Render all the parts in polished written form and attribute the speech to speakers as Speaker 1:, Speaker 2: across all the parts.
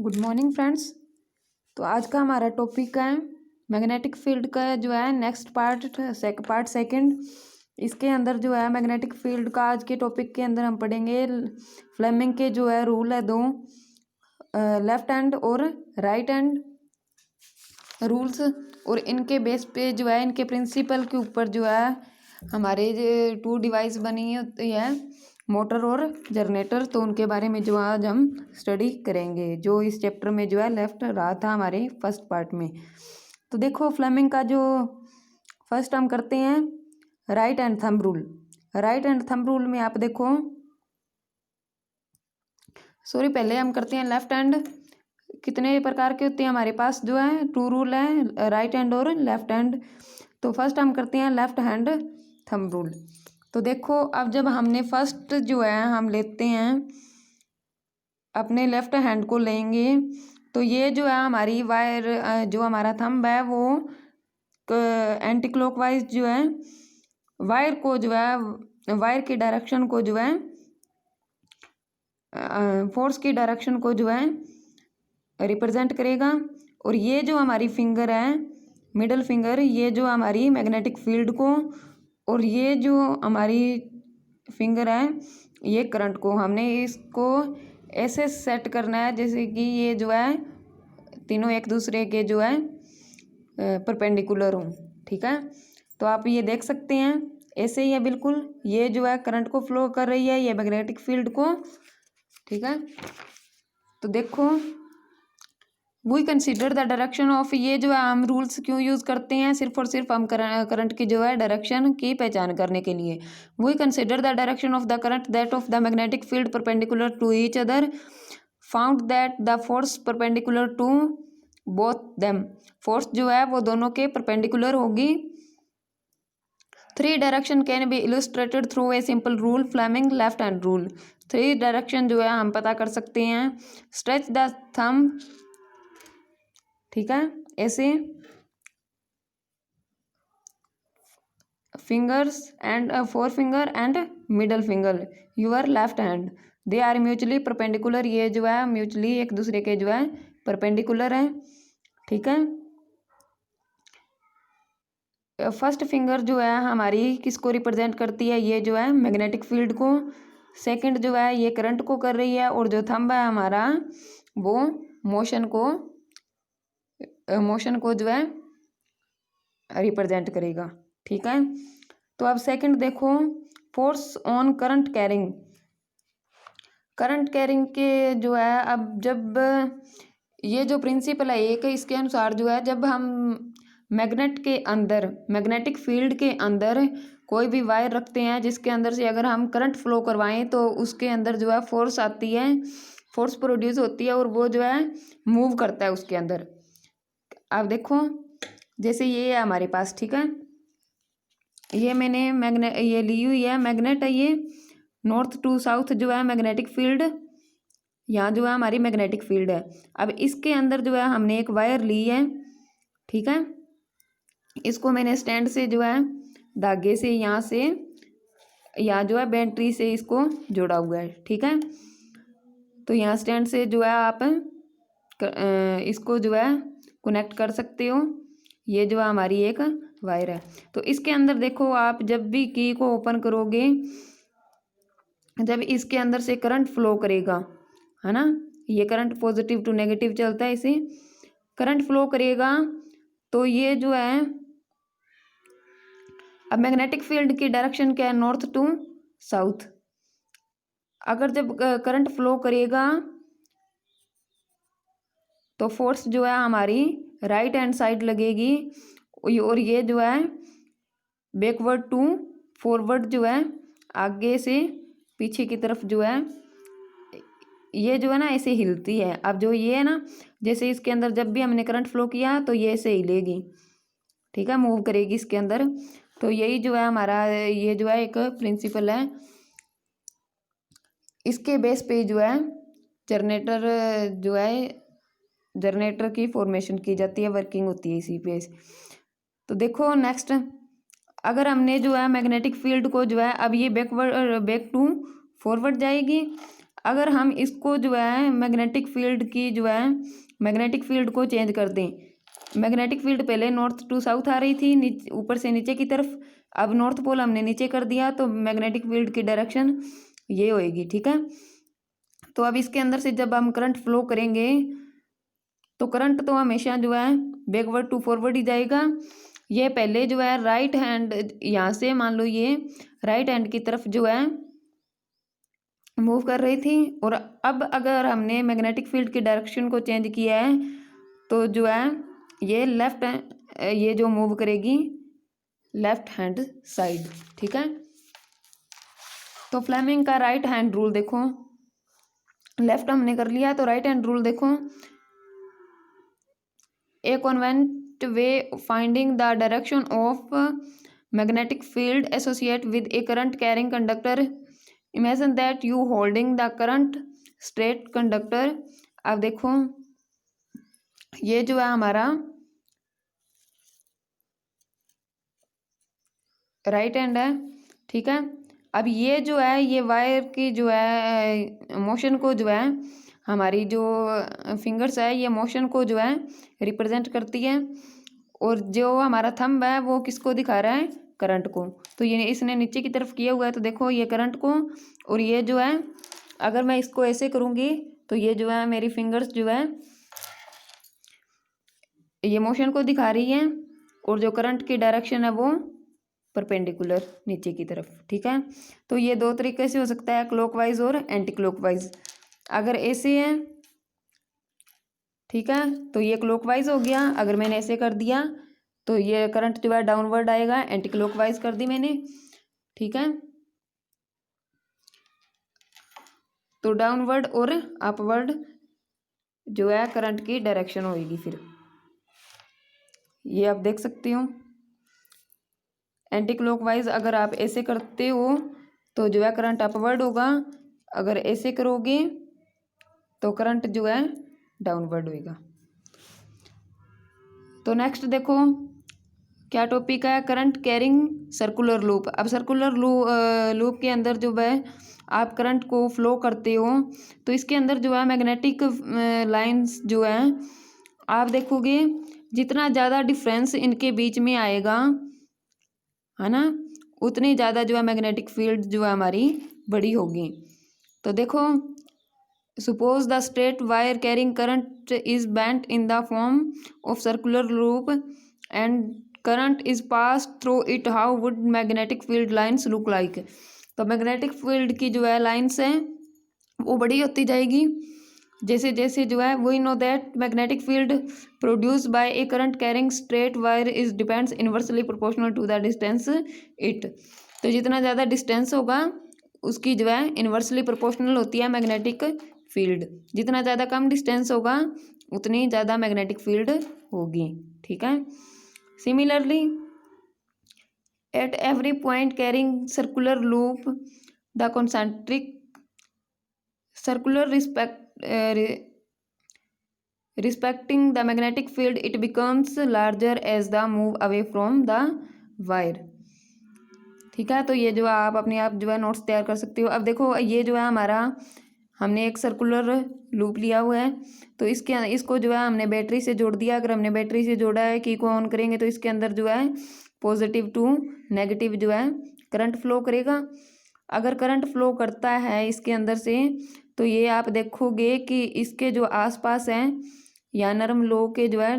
Speaker 1: Good morning friends. तो आज का हमारा टॉपिक है मैग्नेटिक फील्ड का जो है नेक्स्ट पार्ट सेकंड। इसके अंदर जो है मैग्नेटिक फील्ड का आज के टॉपिक के अंदर हम पढ़ेंगे फ्लेमिंग के जो है रूल है दो, लेफ्ट हैंड और राइट हैंड रूल्स, और इनके बेस पे जो है इनके प्रिंसिपल के ऊपर जो है हमारे टू डिवाइस बनी होती है, मोटर और जनरेटर। तो उनके बारे में जो आज हम स्टडी करेंगे, जो इस चैप्टर में जो है लेफ्ट रहा था हमारे फर्स्ट पार्ट में। तो देखो फ्लेमिंग का जो फर्स्ट हम करते हैं right hand thumb rule. Right hand thumb rule में आप देखो, पहले हम करते हैं लेफ्ट हैंड। कितने प्रकार के होते हैं हमारे पास, जो है टू रूल है, राइट हैंड और लेफ्ट हैंड। तो फर्स्ट हम करते हैं लेफ्ट हैंड थंब रूल। तो देखो अब जब हमने फर्स्ट जो है हम लेते हैं अपने लेफ्ट हैंड को लेंगे, तो ये जो है हमारी वायर जो हमारा थंब है वो एंटी क्लॉकवाइज जो है वायर को जो है वायर की डायरेक्शन को जो है फोर्स की डायरेक्शन को जो है रिप्रेजेंट करेगा। और ये जो हमारी फिंगर है मिडल फिंगर, ये जो हमारी मैग्नेटिक फील्ड को, और ये जो हमारी फिंगर है ये करंट को। हमने इसको ऐसे सेट करना है जैसे कि ये जो है तीनों एक दूसरे के जो है परपेंडिकुलर हो, ठीक है। तो आप ये देख सकते हैं ऐसे ही है बिल्कुल, ये जो है करंट को फ्लो कर रही है ये मैग्नेटिक फील्ड को, ठीक है। तो देखो we consider the direction of, ये जो है हम रूल्स क्यों यूज़ करते हैं, सिर्फ और सिर्फ हम करंट की जो है डायरेक्शन की पहचान करने के लिए। We consider the direction of the current that of the magnetic field perpendicular to each other, found that the force perpendicular to both them, force जो है वो दोनों के परपेंडिकुलर होगी। Three direction can be illustrated through a simple rule, Fleming left hand rule. Three direction जो है हम पता कर सकते हैं, स्ट्रेच द थंब, ठीक है, ऐसे fingers and four finger and middle finger your left hand, they are mutually perpendicular, ये जो है म्यूचुअली एक दूसरे के जो है परपेंडिकुलर है, ठीक है। फर्स्ट फिंगर जो है हमारी किसको रिप्रेजेंट करती है, ये जो है मैग्नेटिक फील्ड को। सेकंड जो है ये करंट को कर रही है, और जो थंब है हमारा वो मोशन को जो है रिप्रेजेंट करेगा, ठीक है। तो अब सेकंड देखो, force on current carrying. Current carrying के जो है अब जब ये जो प्रिंसिपल है एक, इसके अनुसार जो है जब हम मैग्नेटिक फील्ड के अंदर कोई भी वायर रखते हैं जिसके अंदर से अगर हम करंट फ्लो करवाएं तो उसके अंदर जो है फोर्स आती है, फोर्स प्रोड्यूस होती है और वो जो है मूव करता है उसके अंदर। अब देखो जैसे ये है हमारे पास, ठीक है, ये मैंने ये ली हुई है मैग्नेट है, ये नॉर्थ टू साउथ जो है मैग्नेटिक फील्ड, यहाँ जो है हमारी मैग्नेटिक फील्ड है। अब इसके अंदर जो है हमने एक वायर ली है, ठीक है, इसको मैंने स्टैंड से जो है धागे से यहाँ जो है बैटरी से इसको जोड़ा हुआ है, ठीक है। तो यहाँ स्टैंड से जो है आप इसको जो है कनेक्ट कर सकते हो, ये जो हमारी एक वायर है। तो इसके अंदर देखो आप जब भी की को ओपन करोगे, जब इसके अंदर से करंट फ्लो करेगा, है ना, ये करंट पॉजिटिव टू नेगेटिव चलता है, इसे करंट फ्लो करेगा तो ये जो है अब मैग्नेटिक फील्ड की डायरेक्शन क्या है, नॉर्थ टू साउथ। अगर जब करंट फ्लो करेगा तो फोर्स जो है हमारी राइट हैंड साइड लगेगी, और ये जो है बैकवर्ड टू फॉरवर्ड जो है आगे से पीछे की तरफ जो है ये जो है ना ऐसे हिलती है। अब जो ये है ना, जैसे इसके अंदर जब भी हमने करंट फ्लो किया तो ये ऐसे हिलेगी, ठीक है, मूव करेगी इसके अंदर। तो यही जो है हमारा ये जो है एक प्रिंसिपल है, इसके बेस पे जो है जनरेटर की फॉर्मेशन की जाती है, वर्किंग होती है इसी पे। तो देखो नेक्स्ट, अगर हमने जो है मैग्नेटिक फील्ड को जो है अब ये बैक टू फॉरवर्ड जाएगी। अगर हम इसको जो है मैग्नेटिक फील्ड की जो है मैग्नेटिक फील्ड को चेंज कर दें, मैग्नेटिक फील्ड पहले नॉर्थ टू साउथ आ रही थी, ऊपर से नीचे की तरफ, अब नॉर्थ पोल हमने नीचे कर दिया तो मैग्नेटिक फील्ड की डायरेक्शन ये होएगी। ठीक है, तो अब इसके अंदर से जब हम करंट फ्लो करेंगे तो करंट तो हमेशा जो है बैकवर्ड टू फॉरवर्ड ही जाएगा। ये पहले जो है राइट हैंड, यहाँ से मान लो ये राइट हैंड की तरफ जो है मूव कर रही थी, और अब अगर हमने मैग्नेटिक फील्ड की डायरेक्शन को चेंज किया है तो जो है ये लेफ्ट, ये जो मूव करेगी लेफ्ट हैंड साइड। ठीक है, तो फ्लेमिंग का राइट हैंड रूल देखो, लेफ्ट हमने कर लिया तो राइट हैंड रूल देखो, a convenient way finding the direction of magnetic field associate with a current carrying conductor, imagine that you holding the current straight conductor. अब देखो ये जो है हमारा राइट हैंड है। ठीक है, अब ये जो है ये वायर की जो है मोशन को जो है हमारी जो फिंगर्स है ये मोशन को जो है रिप्रेजेंट करती है, और जो हमारा थंब है वो किसको दिखा रहा है, करंट को। तो ये इसने नीचे की तरफ किया हुआ है तो देखो ये करंट को, और ये जो है अगर मैं इसको ऐसे करूँगी तो ये जो है मेरी फिंगर्स जो है ये मोशन को दिखा रही है, और जो करंट की डायरेक्शन है वो परपेंडिकुलर नीचे की तरफ। ठीक है, तो ये दो तरीके से हो सकता है, क्लॉकवाइज और एंटी क्लॉकवाइज। अगर ऐसे है, ठीक है, तो ये क्लॉकवाइज हो गया, अगर मैंने ऐसे कर दिया तो ये करंट जो है डाउनवर्ड आएगा, एंटी क्लॉकवाइज कर दी मैंने। ठीक है, तो डाउनवर्ड और अपवर्ड जो है करंट की डायरेक्शन होगी। फिर ये आप देख सकते हो, एंटी क्लॉकवाइज अगर आप ऐसे करते हो तो जो है करंट अपवर्ड होगा, अगर ऐसे करोगे तो करंट जो है डाउनवर्ड होएगा। तो नेक्स्ट देखो क्या टॉपिक है, करंट कैरिंग सर्कुलर लूप। अब सर्कुलर लूप के अंदर जो है आप करंट को फ्लो करते हो तो इसके अंदर जो है मैग्नेटिक लाइंस जो है आप देखोगे जितना ज़्यादा डिफरेंस इनके बीच में आएगा है ना, उतनी ज़्यादा जो है मैग्नेटिक फील्ड जो है हमारी बड़ी होगी। तो देखो suppose the straight wire carrying current is bent in the form of circular loop and current is pass through it, how would magnetic field lines look like. तो मैग्नेटिक फील्ड की जो है लाइन्स हैं वो बड़ी होती जाएगी जैसे जैसे जो है we know that magnetic field produce by a current carrying straight wire is depends inversely proportional to the distance it. तो जितना ज़्यादा डिस्टेंस होगा उसकी जो है इनवर्सली प्रोपोर्शनल होती है मैग्नेटिक फील्ड, जितना ज़्यादा कम डिस्टेंस होगा उतनी ज़्यादा मैग्नेटिक फील्ड होगी। ठीक है, similarly at every point carrying circular loop the concentric circular respecting the magnetic field it becomes larger as the move away from the wire। ठीक है, तो ये जो आप अपने आप जो है नोट्स तैयार कर सकते हो। अब देखो ये जो है हमारा हमने एक सर्कुलर लूप लिया हुआ है तो इसको जो है हमने बैटरी से जोड़ दिया। अगर हमने बैटरी से जोड़ा है की को ऑन करेंगे तो इसके अंदर जो है पॉजिटिव टू नेगेटिव जो है करंट फ्लो करेगा। अगर करंट फ्लो करता है इसके अंदर से तो ये आप देखोगे कि इसके जो आसपास हैं या नरम लोह के जो है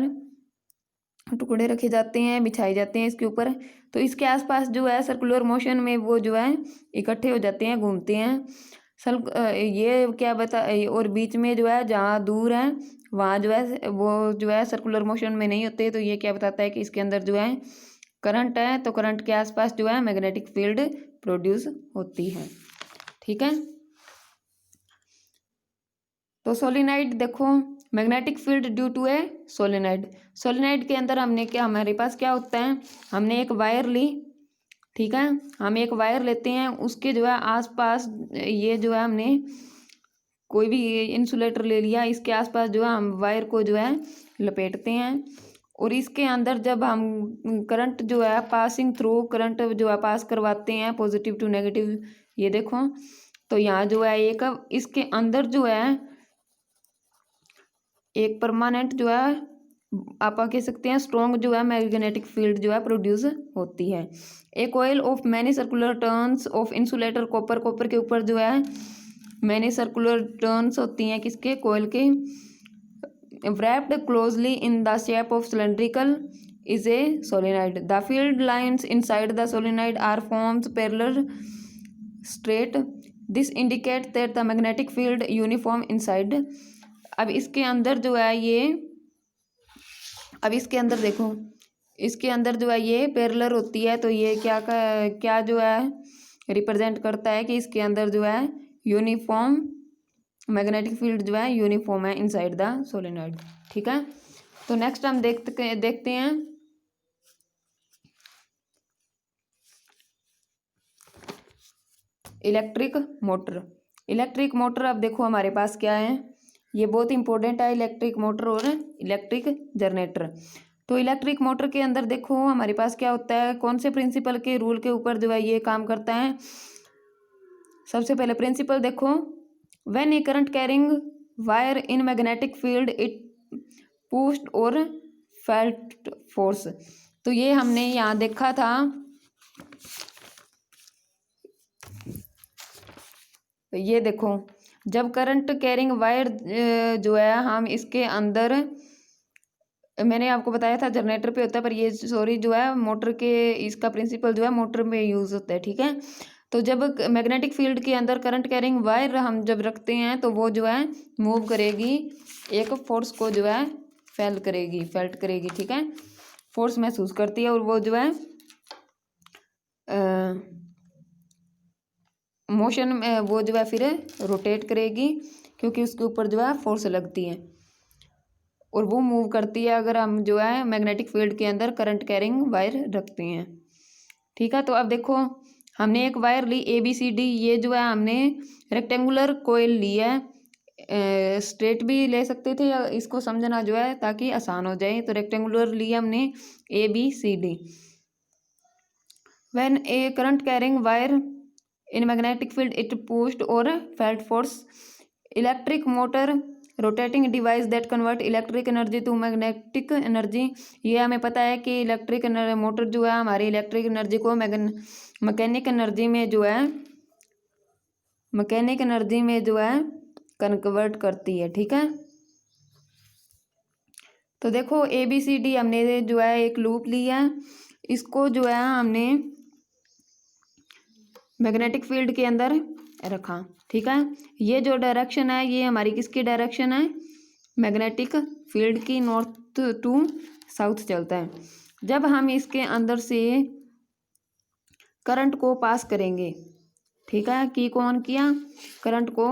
Speaker 1: टुकड़े रखे जाते हैं, बिछाए जाते हैं इसके ऊपर, तो इसके आसपास जो है सर्कुलर मोशन में वो जो है इकट्ठे हो जाते हैं, घूमते हैं। ये क्या बता, और बीच में जो है जहाँ दूर है वहाँ जो है वो जो है सर्कुलर मोशन में नहीं होते। तो ये क्या बताता है कि इसके अंदर जो है करंट है, तो करंट के आसपास जो है मैग्नेटिक फील्ड प्रोड्यूस होती है। ठीक है, तो सोलिनाइड देखो magnetic field due to a solenoid. Solenoid के अंदर हमने क्या, हमारे पास क्या होता है, हमने एक वायर ली। ठीक है, हम एक वायर लेते हैं, उसके जो है आसपास ये जो है हमने कोई भी इंसुलेटर ले लिया, इसके आसपास जो है हम वायर को जो है लपेटते हैं, और इसके अंदर जब हम करंट जो है पासिंग थ्रू करंट जो है पास करवाते हैं पॉजिटिव टू नेगेटिव, ये देखो तो यहाँ जो है एक इसके अंदर जो है एक परमानेंट जो है आप कह सकते हैं स्ट्रॉन्ग जो है मैग्नेटिक फील्ड जो है प्रोड्यूस होती है। A coil of many circular turns of insulator copper, copper के ऊपर जो है मैनी सर्कुलर टर्न्स होती हैं किसके, कॉइल के, wrapped closely in the shape of cylindrical is a solenoid. The field lines inside the solenoid are formed parallel straight. This indicates that the magnetic field uniform inside. अब इसके अंदर जो है ये, अब इसके अंदर देखो, इसके अंदर जो है ये पैरेलल होती है, तो ये क्या जो है रिप्रेजेंट करता है कि इसके अंदर जो है यूनिफॉर्म मैग्नेटिक फील्ड जो है यूनिफॉर्म है इनसाइड द सोलेनॉइड। ठीक है, तो नेक्स्ट हम देखते हैं इलेक्ट्रिक मोटर। इलेक्ट्रिक मोटर अब देखो हमारे पास क्या है, ये बहुत इंपॉर्टेंट है, इलेक्ट्रिक मोटर और इलेक्ट्रिक जनरेटर। तो इलेक्ट्रिक मोटर के अंदर देखो हमारे पास क्या होता है, कौन से प्रिंसिपल के रूल के ऊपर जो है ये काम करता है। सबसे पहले प्रिंसिपल देखो, when a current carrying wire in magnetic field it pushed और फेल्ट फोर्स। तो ये हमने यहाँ देखा था, ये देखो जब करंट कैरिंग वायर जो है हम इसके अंदर, मैंने आपको बताया था जनरेटर पे होता है, पर ये सॉरी जो है मोटर के, इसका प्रिंसिपल जो है मोटर में यूज़ होता है। ठीक है, तो जब मैग्नेटिक फील्ड के अंदर करंट कैरिंग वायर हम जब रखते हैं तो वो जो है मूव करेगी, एक फोर्स को जो है फेल्ट करेगी। ठीक है, फोर्स महसूस करती है और वो जो है मोशन में वो जो है फिर रोटेट करेगी, क्योंकि उसके ऊपर जो है फोर्स लगती है और वो मूव करती है अगर हम जो है मैग्नेटिक फील्ड के अंदर करंट कैरिंग वायर रखते हैं। ठीक है, तो अब देखो हमने एक वायर ली ABCD, ये जो है हमने रेक्टेंगुलर कोयल ली है, स्ट्रेट भी ले सकते थे, या इसको समझना जो है ताकि आसान हो जाए, तो रेक्टेंगुलर ली हमने ABCD। When a current carrying wire in magnetic field it pushed और felt force. Electric motor rotating device that convert electric energy to magnetic energy. ये हमें पता है कि इलेक्ट्रिक मोटर जो है हमारी इलेक्ट्रिक एनर्जी को मैकेनिक एनर्जी में जो है कन्वर्ट करती है। ठीक है, तो देखो ABCD हमने जो है एक लूप लिया है, इसको जो है हमने मैग्नेटिक फील्ड के अंदर रखा। ठीक है, ये जो डायरेक्शन है ये हमारी किसकी डायरेक्शन है, मैग्नेटिक फील्ड की, नॉर्थ टू साउथ चलता है। जब हम इसके अंदर से करंट को पास करेंगे, ठीक है, की को ऑन किया, करंट को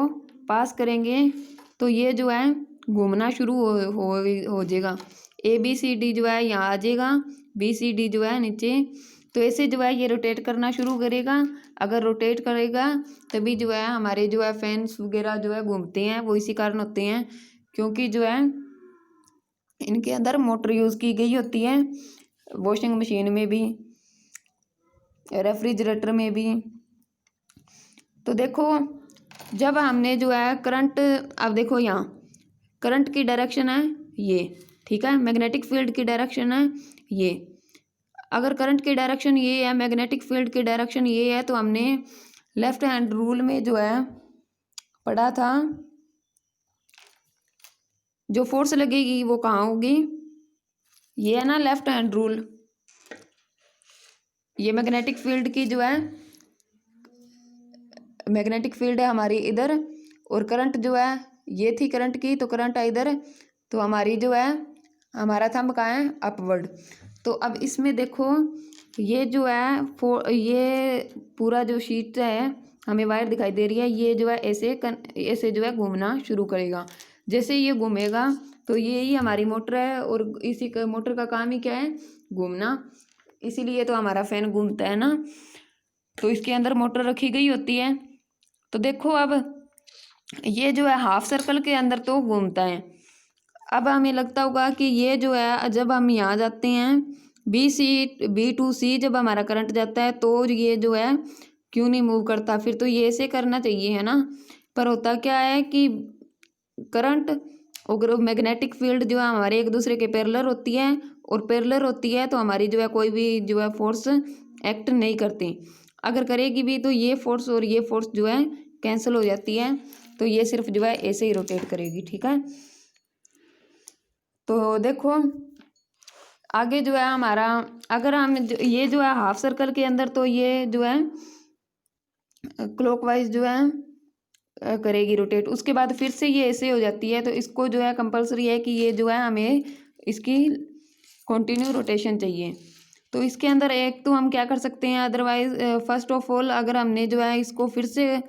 Speaker 1: पास करेंगे तो ये जो है घूमना शुरू हो जाएगा। ABCD जो है यहाँ आ जाएगा, BCD जो है नीचे, तो ऐसे जो है ये रोटेट करना शुरू करेगा। अगर रोटेट करेगा तभी जो है हमारे जो है फैंस वगैरह जो है घूमते हैं, वो इसी कारण होते हैं क्योंकि जो है इनके अंदर मोटर यूज़ की गई होती है, वॉशिंग मशीन में भी, रेफ्रिजरेटर में भी। तो देखो जब हमने जो है करंट, अब देखो यहाँ करंट की डायरेक्शन है ये, ठीक है, मैग्नेटिक फील्ड की डायरेक्शन है ये। अगर करंट की डायरेक्शन ये है, मैग्नेटिक फील्ड की डायरेक्शन ये है, तो हमने लेफ्ट हैंड रूल में जो है पढ़ा था, जो फोर्स लगेगी वो कहाँ होगी, ये है ना लेफ्ट हैंड रूल। ये मैग्नेटिक फील्ड की जो है, मैग्नेटिक फील्ड है हमारी इधर, और करंट जो है ये थी करंट की, तो करंट है इधर, तो हमारी जो है हमारा थंब कहाँ है, अपवर्ड। तो अब इसमें देखो ये जो है ये पूरा जो शीट है हमें वायर दिखाई दे रही है, ये जो है ऐसे जो है घूमना शुरू करेगा। जैसे ये घूमेगा तो ये ही हमारी मोटर है, और इसी मोटर का काम ही क्या है, घूमना, इसीलिए तो हमारा फैन घूमता है ना। तो इसके अंदर मोटर रखी गई होती है। तो देखो अब ये जो है हाफ सर्कल के अंदर तो घूमता है। अब हमें लगता होगा कि ये जो है जब हम यहाँ जाते हैं B to C, जब हमारा करंट जाता है तो ये जो है क्यों नहीं मूव करता? फिर तो ये ऐसे करना चाहिए, है ना। पर होता क्या है कि करंट और मैग्नेटिक फील्ड जो है हमारे एक दूसरे के पैरेलल होती है, और पैरेलल होती है तो हमारी जो है कोई भी जो है फोर्स एक्ट नहीं करती। अगर करेगी भी तो ये फोर्स और ये फोर्स जो है कैंसिल हो जाती है, तो ये सिर्फ जो है ऐसे ही रोटेट करेगी, ठीक है। तो देखो आगे जो है हमारा, अगर हम ये जो है हाफ सर्कल के अंदर, तो ये जो है क्लॉकवाइज जो है करेगी रोटेट। उसके बाद फिर से ये ऐसे हो जाती है, तो इसको जो है कंपलसरी है कि ये जो है हमें इसकी कंटिन्यू रोटेशन चाहिए। तो इसके अंदर एक तो हम क्या कर सकते हैं, अदरवाइज फर्स्ट ऑफ ऑल अगर हमने जो है इसको फिर से,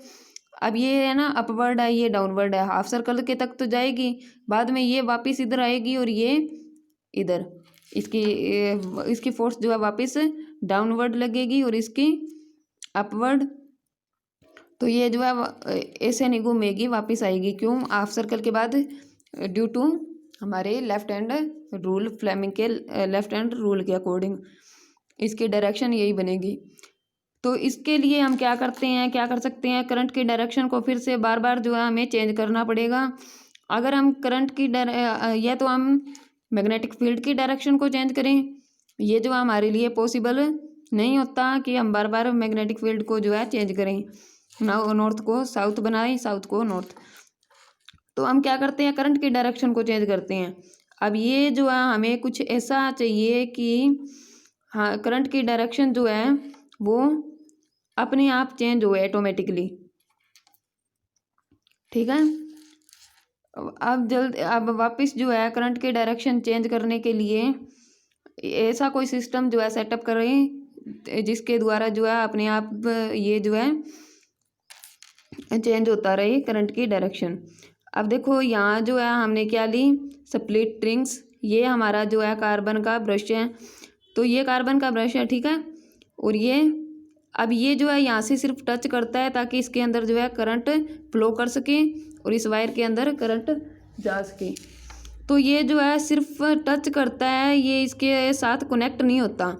Speaker 1: अब ये है ना अपवर्ड है, ये डाउनवर्ड है, हाफ सर्कल के तक तो जाएगी, बाद में ये वापस इधर आएगी और ये इधर, इसकी फोर्स जो है वापस डाउनवर्ड लगेगी और इसकी अपवर्ड। तो ये जो है ऐसे नहीं घूमेगी, वापस आएगी। क्यों? हाफ सर्कल के बाद ड्यू टू हमारे लेफ्ट हैंड रूल, फ्लेमिंग के लेफ्ट हैंड रूल के अकॉर्डिंग इसकी डायरेक्शन यही बनेगी। तो इसके लिए हम क्या करते हैं, क्या कर सकते हैं, करंट की डायरेक्शन को फिर से बार बार जो है हमें चेंज करना पड़ेगा। अगर हम करंट की या तो हम मैग्नेटिक फील्ड की डायरेक्शन को चेंज करें, ये जो हमारे लिए पॉसिबल नहीं होता कि हम बार बार मैग्नेटिक फील्ड को जो है चेंज करें, नॉर्थ को साउथ बनाए, साउथ को नॉर्थ। तो हम क्या करते हैं, करंट की डायरेक्शन को चेंज करते हैं। अब ये जो है हमें कुछ ऐसा चाहिए कि हाँ करंट की डायरेक्शन जो है वो अपने आप चेंज हो ऑटोमेटिकली, ठीक है। अब वापस जो है करंट की डायरेक्शन चेंज करने के लिए ऐसा कोई सिस्टम जो है सेटअप करें जिसके द्वारा जो है अपने आप ये जो है चेंज होता रहे करंट की डायरेक्शन। अब देखो यहाँ जो है हमने क्या ली, स्प्लिट रिंग्स। ये हमारा जो है कार्बन का ब्रश है, तो ये कार्बन का ब्रश है, ठीक है। और ये अब ये जो है यहाँ से सिर्फ टच करता है ताकि इसके अंदर जो है करंट फ्लो कर सके और इस वायर के अंदर करंट जा सके। तो ये जो है सिर्फ टच करता है, ये इसके साथ कनेक्ट नहीं होता।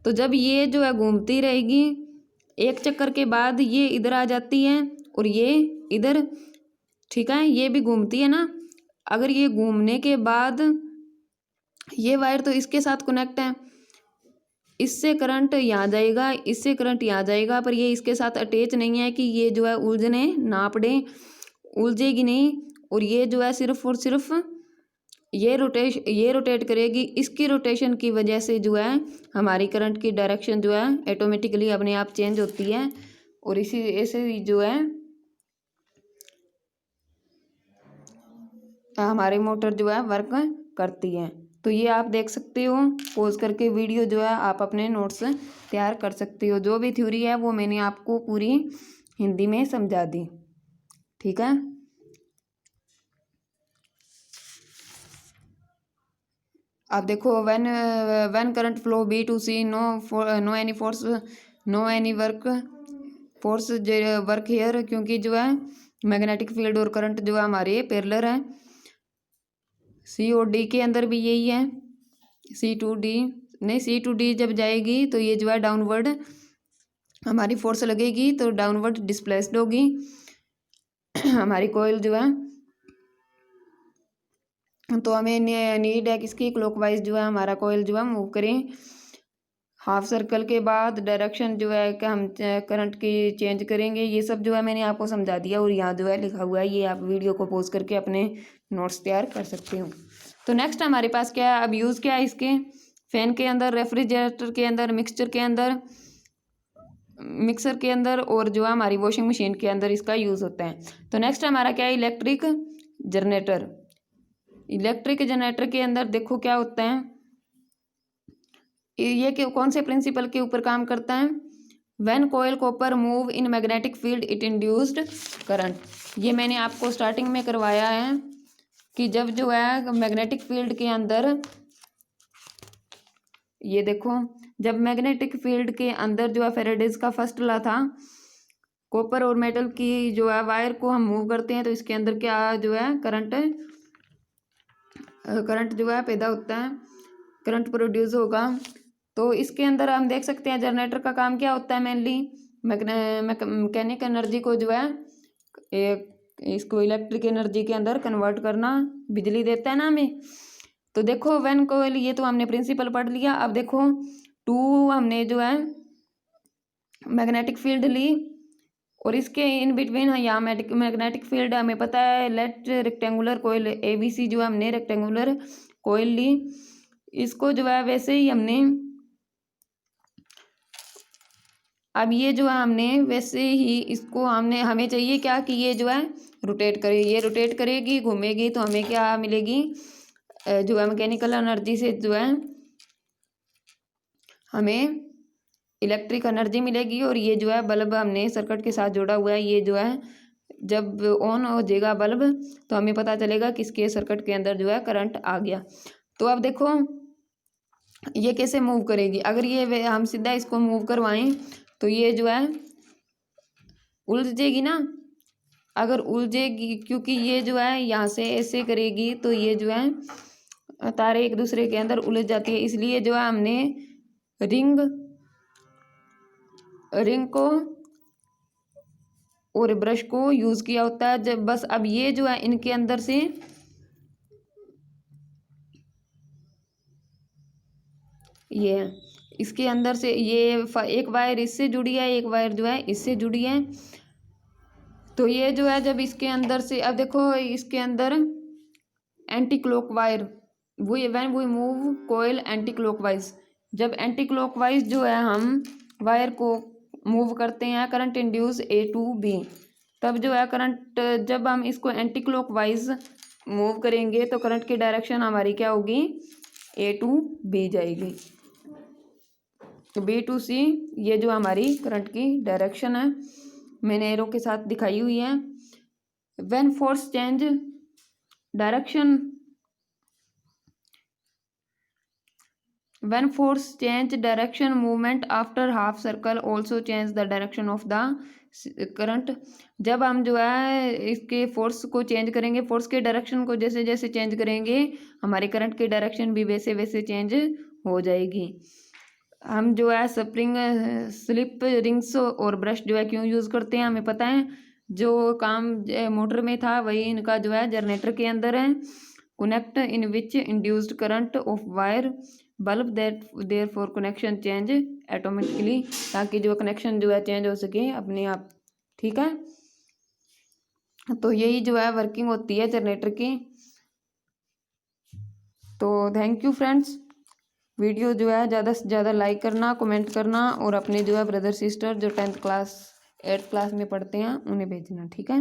Speaker 1: तो जब ये जो है घूमती रहेगी, एक चक्कर के बाद ये इधर आ जाती है और ये इधर, ठीक है, ये भी घूमती है ना। अगर ये घूमने के बाद ये वायर तो इसके साथ कनेक्ट है, इससे करंट यहाँ जाएगा, इससे करंट यहाँ जाएगा, पर ये इसके साथ अटैच नहीं है कि ये जो है उलझने ना पड़े, उलझेगी नहीं। और ये जो है सिर्फ और सिर्फ ये रोटेट करेगी। इसकी रोटेशन की वजह से जो है हमारी करंट की डायरेक्शन जो है ऑटोमेटिकली अपने आप चेंज होती है, और इसी ऐसे जो है हमारी मोटर जो है वर्क करती है। तो ये आप देख सकते हो, पॉज करके वीडियो जो है आप अपने नोट्स तैयार कर सकते हो। जो भी थ्योरी है वो मैंने आपको पूरी हिंदी में समझा दी, ठीक है। अब देखो when current flow B to C, no any force, no any work force work here, क्योंकि जो है मैग्नेटिक फील्ड और करंट जो है हमारे पैरेलल है। सी और डी के अंदर भी यही है, सी टू डी नहीं, सी टू डी जब जाएगी तो ये जो है डाउनवर्ड हमारी फोर्स लगेगी, तो डाउनवर्ड डिस्प्लेस्ड होगी हमारी कॉइल जो है। तो हमें नीड है किसकी, क्लॉकवाइज जो है हमारा कॉइल जो है मूव करें। हाफ सर्कल के बाद डायरेक्शन जो है कि हम करंट की चेंज करेंगे, ये सब जो है मैंने आपको समझा दिया, और यहाँ जो है लिखा हुआ है, ये आप वीडियो को पॉज करके अपने नोट्स तैयार कर सकते हो। तो नेक्स्ट हमारे पास क्या है, अब यूज़ क्या है इसके, फैन के अंदर, रेफ्रिजरेटर के अंदर, मिक्सर के अंदर, और जो है हमारी वॉशिंग मशीन के अंदर इसका यूज़ होता है। तो नेक्स्ट हमारा क्या है, इलेक्ट्रिक जनरेटर। इलेक्ट्रिक जनरेटर के अंदर देखो क्या होता है, ये कौन से प्रिंसिपल के ऊपर काम करता है, when coil copper move in magnetic field it induced current. ये मैंने आपको स्टार्टिंग में करवाया है कि जब जो है मैग्नेटिक फील्ड के अंदर, ये देखो जब मैग्नेटिक फील्ड के अंदर जो है फेराडेज का फर्स्ट लॉ था, कॉपर और मेटल की जो है वायर को हम मूव करते हैं तो इसके अंदर क्या जो है करंट जो है पैदा होता है, करंट प्रोड्यूस होगा। तो इसके अंदर हम देख सकते हैं जनरेटर का काम क्या होता है, मेनली मैकेनिक एनर्जी को जो है एक इसको इलेक्ट्रिक एनर्जी के अंदर कन्वर्ट करना, बिजली देता है ना हमें। तो देखो व्हेन कोयल, ये तो हमने प्रिंसिपल पढ़ लिया। अब देखो टू हमने जो है मैग्नेटिक फील्ड ली और इसके इन बिटवीन यहाँ मैग्नेटिक फील्ड हमें पता है। लेट रेक्टेंगुलर कोयल ABC जो है हमने रेक्टेंगुलर कोयल ली, इसको जो है वैसे ही हमने, अब ये जो है हमने वैसे ही इसको हमने, हमें चाहिए क्या कि ये जो है रोटेट करे, ये रोटेट करेगी, घूमेगी, तो हमें क्या मिलेगी, जो है मैकेनिकल एनर्जी से जो है हमें इलेक्ट्रिक एनर्जी मिलेगी। और ये जो है बल्ब हमने सर्किट के साथ जोड़ा हुआ है, ये जो है जब ऑन हो जाएगा बल्ब तो हमें पता चलेगा किसके सर्किट के अंदर जो है करंट आ गया। तो अब देखो ये कैसे मूव करेगी, अगर ये हम सीधा इसको मूव करवाएं तो ये जो है उलझेगी ना, अगर उलझेगी क्योंकि ये जो है यहाँ से ऐसे करेगी तो ये जो है तारे एक दूसरे के अंदर उलझ जाती है। इसलिए जो है हमने रिंग को और ब्रश को यूज़ किया होता है। जब बस अब ये जो है इनके अंदर से ये इसके अंदर से ये एक वायर इससे जुड़ी है, एक वायर जो है इससे जुड़ी है। तो ये जो है जब इसके अंदर से, अब देखो इसके अंदर anti clock wire, when we move coil anti clockwise, जब एंटी क्लॉकवाइज जो है हम वायर को मूव करते हैं current induce A to B, तब जो है करंट, जब हम इसको एंटी क्लॉकवाइज मूव करेंगे तो करंट की डायरेक्शन हमारी क्या होगी, A to B जाएगी। B to C ये जो हमारी करंट की डायरेक्शन है, मैंने एरो के साथ दिखाई हुई है। When force change direction, when force change direction, movement after half circle also change the direction of the current, जब हम जो है इसके फोर्स को चेंज करेंगे, फोर्स के डायरेक्शन को जैसे जैसे चेंज करेंगे हमारी करंट की डायरेक्शन भी वैसे वैसे चेंज हो जाएगी। हम जो है स्लिप रिंग्स और ब्रश जो है क्यों यूज़ करते हैं, हमें पता है जो काम मोटर में था वही इनका जो है जनरेटर के अंदर है। Connect in which induced current of wire bulb that there for connection change automatically, ताकि जो कनेक्शन जो है चेंज हो सके अपने आप, ठीक है। तो यही जो है वर्किंग होती है जनरेटर की। तो थैंक यू फ्रेंड्स, वीडियो जो है ज़्यादा से ज़्यादा लाइक करना, कमेंट करना और अपने जो है ब्रदर सिस्टर जो 10th क्लास 8th क्लास में पढ़ते हैं उन्हें भेजना, ठीक है।